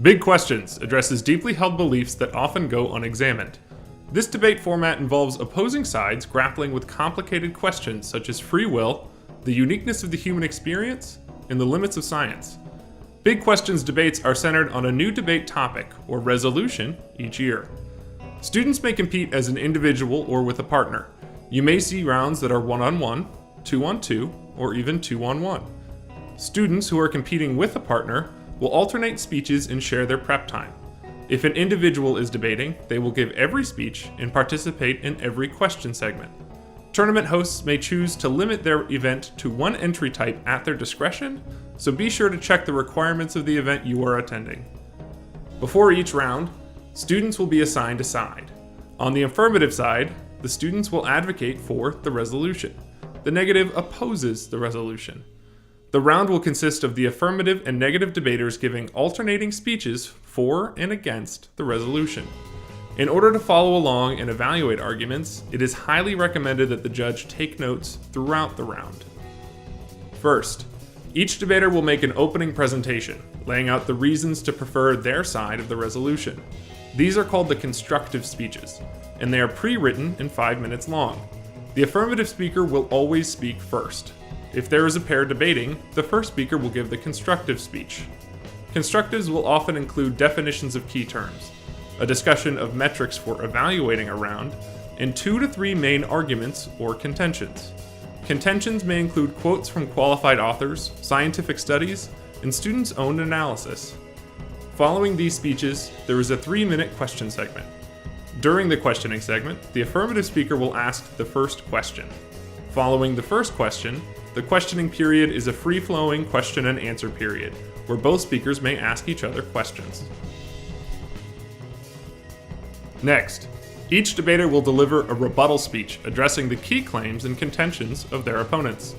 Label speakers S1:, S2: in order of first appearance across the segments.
S1: Big Questions addresses deeply held beliefs that often go unexamined. This debate format involves opposing sides grappling with complicated questions such as free will, the uniqueness of the human experience, and the limits of science. Big Questions debates are centered on a new debate topic, or resolution, each year. Students may compete as an individual or with a partner. You may see rounds that are 1-on-1, 2-on-2, or even 2-on-1. Students who are competing with a partner will alternate speeches and share their prep time. If an individual is debating, they will give every speech and participate in every question segment. Tournament hosts may choose to limit their event to one entry type at their discretion, so be sure to check the requirements of the event you are attending. Before each round, students will be assigned a side. On the affirmative side, the students will advocate for the resolution. The negative opposes the resolution. The round will consist of the affirmative and negative debaters giving alternating speeches for and against the resolution. In order to follow along and evaluate arguments, it is highly recommended that the judge take notes throughout the round. First, each debater will make an opening presentation, laying out the reasons to prefer their side of the resolution. These are called the constructive speeches, and they are pre-written and 5 minutes long. The affirmative speaker will always speak first. If there is a pair debating, the first speaker will give the constructive speech. Constructives will often include definitions of key terms, a discussion of metrics for evaluating a round, and 2 to 3 main arguments or contentions. Contentions may include quotes from qualified authors, scientific studies, and students' own analysis. Following these speeches, there is a 3-minute question segment. During the questioning segment, the affirmative speaker will ask the first question. Following the first question, the questioning period is a free-flowing question and answer period, where both speakers may ask each other questions. Next, each debater will deliver a rebuttal speech addressing the key claims and contentions of their opponents.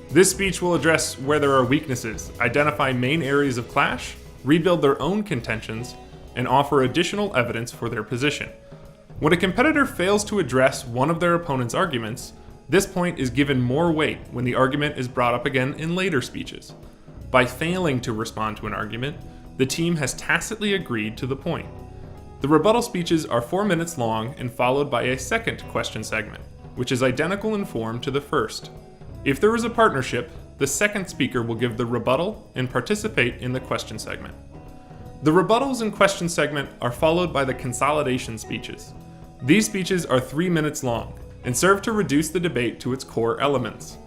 S1: This speech will address where there are weaknesses, identify main areas of clash, rebuild their own contentions, and offer additional evidence for their position. When a competitor fails to address one of their opponent's arguments, this point is given more weight when the argument is brought up again in later speeches. By failing to respond to an argument, the team has tacitly agreed to the point. The rebuttal speeches are 4 minutes long and followed by a second question segment, which is identical in form to the first. If there is a partnership, the second speaker will give the rebuttal and participate in the question segment. The rebuttals and question segment are followed by the consolidation speeches. These speeches are 3 minutes long and serve to reduce the debate to its core elements.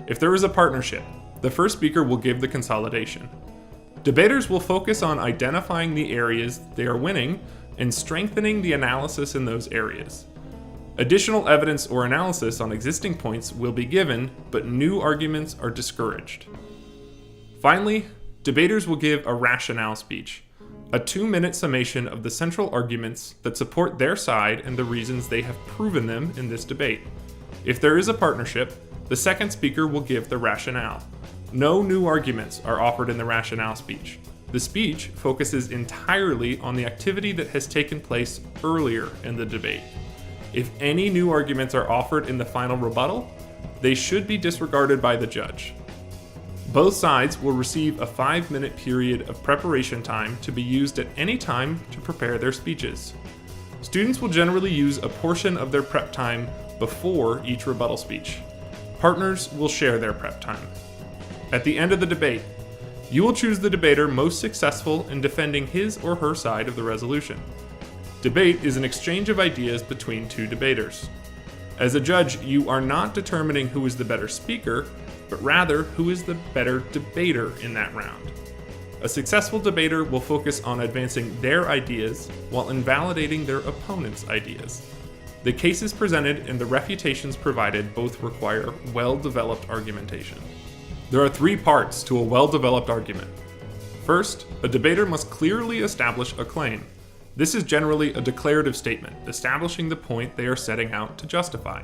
S1: If there is a partnership, the first speaker will give the consolidation. Debaters will focus on identifying the areas they are winning and strengthening the analysis in those areas. Additional evidence or analysis on existing points will be given, but new arguments are discouraged. Finally, debaters will give a rationale speech, a 2-minute summation of the central arguments that support their side and the reasons they have proven them in this debate. If there is a partnership, the second speaker will give the rationale. No new arguments are offered in the rationale speech. The speech focuses entirely on the activity that has taken place earlier in the debate. If any new arguments are offered in the final rebuttal, they should be disregarded by the judge. Both sides will receive a 5-minute period of preparation time to be used at any time to prepare their speeches. Students will generally use a portion of their prep time before each rebuttal speech. Partners will share their prep time. At the end of the debate, you will choose the debater most successful in defending his or her side of the resolution. Debate is an exchange of ideas between two debaters. As a judge, you are not determining who is the better speaker, but rather who is the better debater in that round. A successful debater will focus on advancing their ideas while invalidating their opponent's ideas. The cases presented and the refutations provided both require well-developed argumentation. There are 3 parts to a well-developed argument. First, a debater must clearly establish a claim. This is generally a declarative statement, establishing the point they are setting out to justify.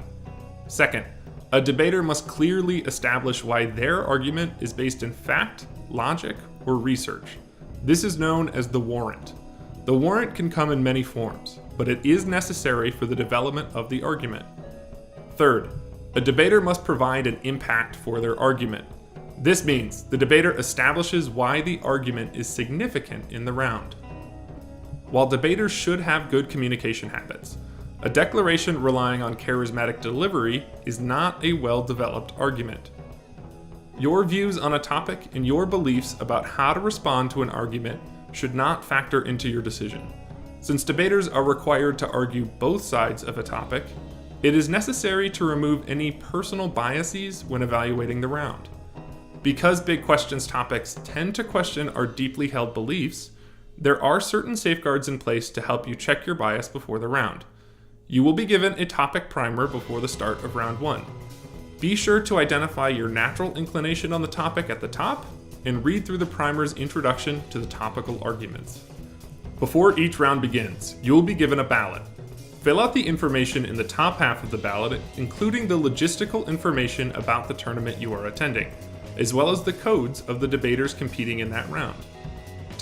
S1: Second, a debater must clearly establish why their argument is based in fact, logic, or research. This is known as the warrant. The warrant can come in many forms, but it is necessary for the development of the argument. Third, a debater must provide an impact for their argument. This means the debater establishes why the argument is significant in the round. While debaters should have good communication habits, a declaration relying on charismatic delivery is not a well-developed argument. Your views on a topic and your beliefs about how to respond to an argument should not factor into your decision. Since debaters are required to argue both sides of a topic, it is necessary to remove any personal biases when evaluating the round. Because big questions topics tend to question our deeply held beliefs, there are certain safeguards in place to help you check your bias before the round. You will be given a topic primer before the start of round 1. Be sure to identify your natural inclination on the topic at the top and read through the primer's introduction to the topical arguments. Before each round begins, you will be given a ballot. Fill out the information in the top half of the ballot, including the logistical information about the tournament you are attending, as well as the codes of the debaters competing in that round.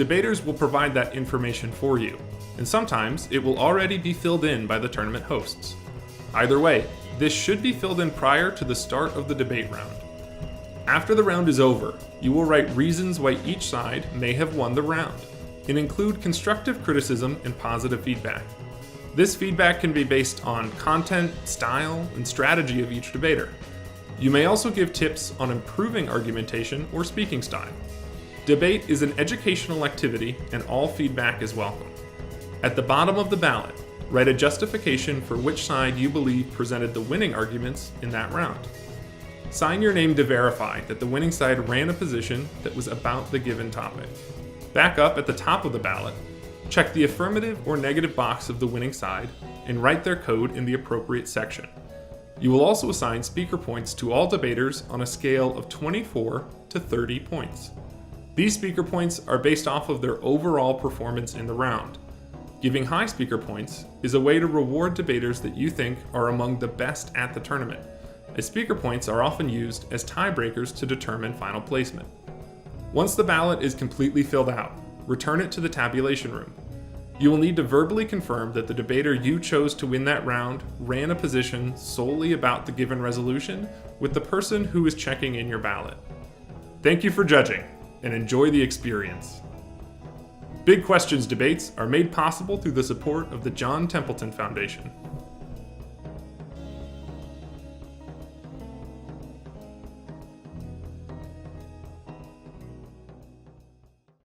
S1: Debaters will provide that information for you, and sometimes it will already be filled in by the tournament hosts. Either way, this should be filled in prior to the start of the debate round. After the round is over, you will write reasons why each side may have won the round, and include constructive criticism and positive feedback. This feedback can be based on content, style, and strategy of each debater. You may also give tips on improving argumentation or speaking style. Debate is an educational activity, and all feedback is welcome. At the bottom of the ballot, write a justification for which side you believe presented the winning arguments in that round. Sign your name to verify that the winning side ran a position that was about the given topic. Back up at the top of the ballot, check the affirmative or negative box of the winning side, and write their code in the appropriate section. You will also assign speaker points to all debaters on a scale of 24 to 30 points. These speaker points are based off of their overall performance in the round. Giving high speaker points is a way to reward debaters that you think are among the best at the tournament, as speaker points are often used as tiebreakers to determine final placement. Once the ballot is completely filled out, return it to the tabulation room. You will need to verbally confirm that the debater you chose to win that round ran a position solely about the given resolution with the person who is checking in your ballot. Thank you for judging, and enjoy the experience. Big Questions debates are made possible through the support of the John Templeton Foundation.